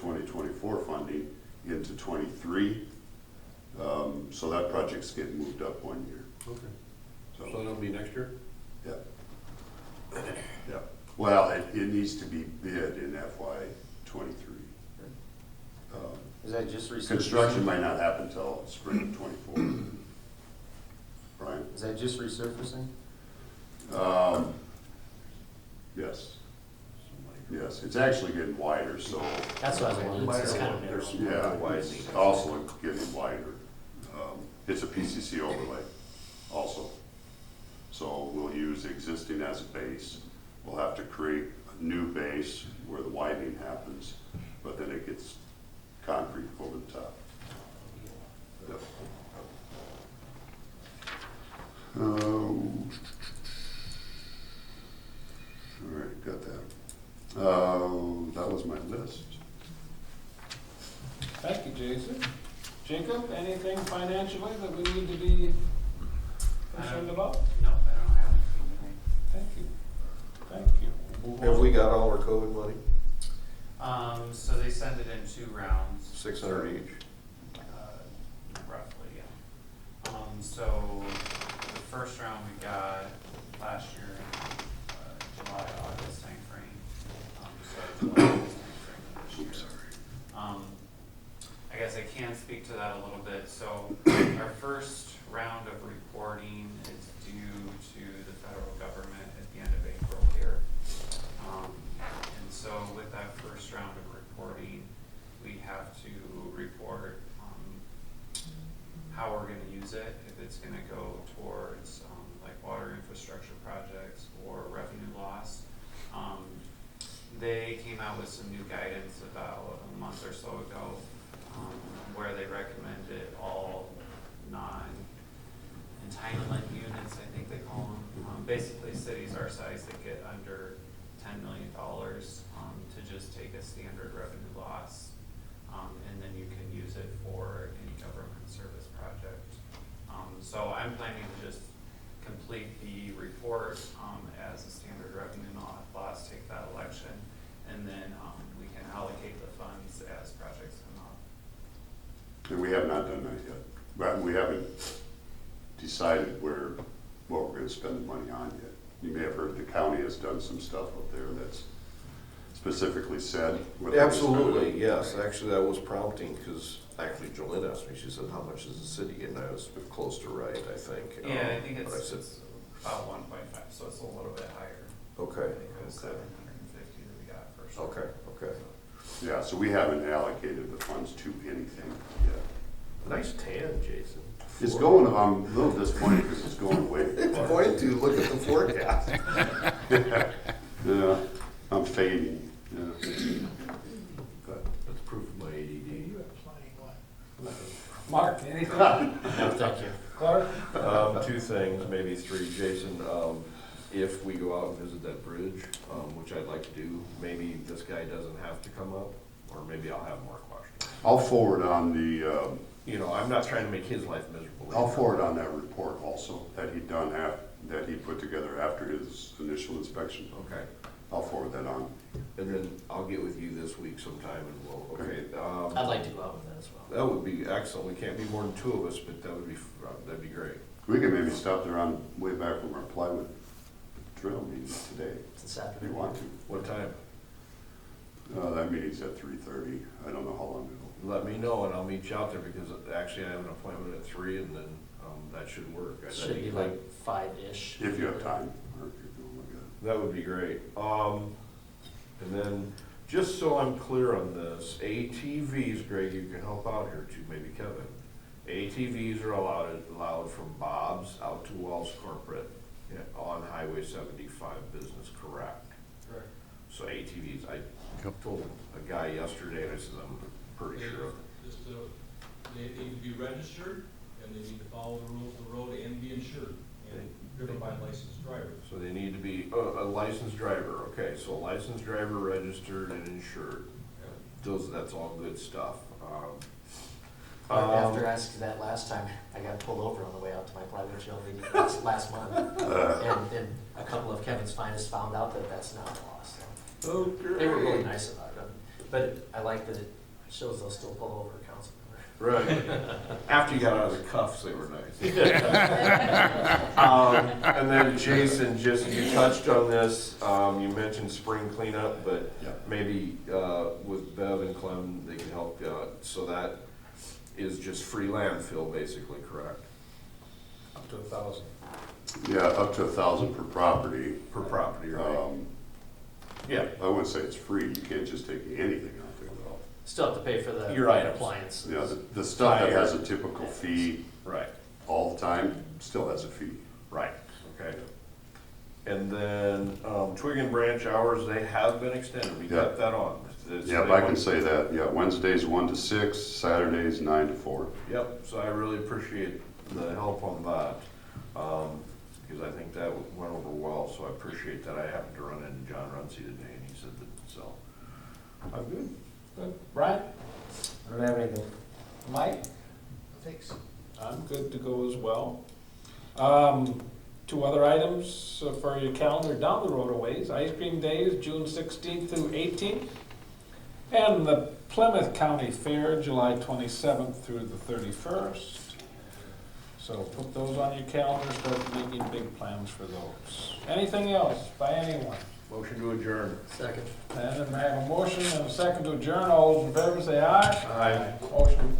2024 funding into 23. So that project's getting moved up 1 year. Okay. So So, that'll be next year? yeah. Yeah. Well, it needs to be bid in FY 23. Is that just resurfacing? Construction might not happen till spring of 24. Brian? Is that just resurfacing? Yes. Yes, it's actually getting wider, so, That's what I was wondering, it's just kind of There's narrow. some yeah, widening. it's also getting wider. It's a PCC overlay also. So we'll use existing as a base. We'll have to create a new base where the widening happens, but then it gets concrete over the top. Yep. All right, got that. That was my list. Thank you, Jason. Jacob, anything financially that we need to be concerned about? Nope, I don't have anything Thank you. Thank you. Move Have on. we got all our COVID money? today. So they send it in 2 rounds. 600 each? Roughly, yeah. So the first round we got last year in July, August timeframe. So July, August timeframe this year. Oops, sorry. I guess I can speak to that a little bit. So our first round of reporting is due to the federal government at the end of April here. And so with that first round of reporting, we have to report how we're gonna use it, if it's gonna go towards like water infrastructure projects or revenue loss. They came out with some new guidance about a month or so ago, where they recommended all non-entitlement units, I think they call them. Basically cities our size that get under $10 million, to just take a standard revenue loss. And then you can use it for any government service project. So I'm planning to just complete the report, as a standard revenue loss, take that election, and then, we can allocate the funds as projects come up. And we have not done that yet. But we haven't decided what we're gonna spend the money on yet. You may have heard the county has done some stuff up there that's specifically said. what they're gonna spend it on. Absolutely, yes. Actually, that was prompting, because actually Jolene asked me, she said, how much is the city? And I was close to right, I think. Yeah, I think But I it's said, about 1.5, so it's a little bit higher. I okay, think it was 750 that we got first. okay, okay. Yeah, so we haven't allocated the funds to anything yet. Nice tan, Jason. It's going, I'm a little disappointed because it's going away. It's going to, look at the forecast. Yeah, I'm fading, yeah. But That's proof of my ADD. You have plenty, what? Mark, anything? No, thank you. Clark? 2 things, maybe 3. Jason, if we go out and visit that bridge, which I'd like to do, maybe this guy doesn't have to come up, or maybe I'll have more questions. I'll forward on the, You know, I'm not trying to make his life miserable. I'll forward on that report also that he done that he put together after his initial inspection. Okay, I'll forward that on. and then I'll get with you this week sometime and we'll, okay. I'd like to go out with that as well. That would be excellent. We can't be more than 2 of us, but that'd be great. We can maybe stop there on way back from our plywood drill meeting today, This if you afternoon. want to. What time? That meeting's at 3:30. I don't know how long it'll. Let me know and I'll meet you out there, because actually I have an appointment at 3 and then, that should work. I Should be think like 5-ish. If you have time, or if you're doing like that. That would be great. And then, just so I'm clear on this, ATVs, Greg, you can help out here too, maybe Kevin. ATVs are allowed from Bob's out to Wells Corporate, yeah, on Highway 75 business, correct? Correct. So ATVs, I told a guy yesterday, and I said, I'm pretty sure. They need to be registered, and they need to follow the rules of the road and be insured, and driven by licensed drivers. So they need to be a licensed driver, okay, so a licensed driver, registered and insured. That's all good stuff. After asking that last time, I got pulled over on the way out to my plywood drill meeting last month. And a couple of Kevin's finest found out that that's not a law, so. Okay. They were really nice about it. But I like that it shows they'll still pull over a council member. Right. After you got out of the cuffs, they were nice. And then Jason, just, you touched on this, you mentioned spring cleanup, but Yeah. maybe, with Bev and Clem, they can help you out. So that is just free landfill, basically, correct? Up to 1,000. Yeah, up to 1,000 per property. Per property, right? Yeah, I wouldn't say it's free, you can't just take anything out there though. Still have to pay for the Your items. appliance. Yeah, the stuff that has a typical fee right, all the time, still has a fee. right, okay. And then, Twig and Branch hours, they have been extended, we got that on. Yeah, if I can say that, yeah, Wednesdays 1 to 6, Saturdays 9 to 4. Yep, so I really appreciate the help on that, because I think that went over well, so I appreciate that. I happened to run into John Runcie today, and he said that, so, I'm good. Good. Brian? I don't have anything. Mike? Thanks. I'm good to go as well. Two other items for your calendar down the road a ways. Ice Cream Days, June 16th through 18th. And the Plymouth County Fair, July 27th through the 31st. So put those on your calendar, start making big plans for those. Anything else by anyone? Motion to adjourn. Second. And I have a motion and a second to adjourn. All those in favor say aye. Aye. Motion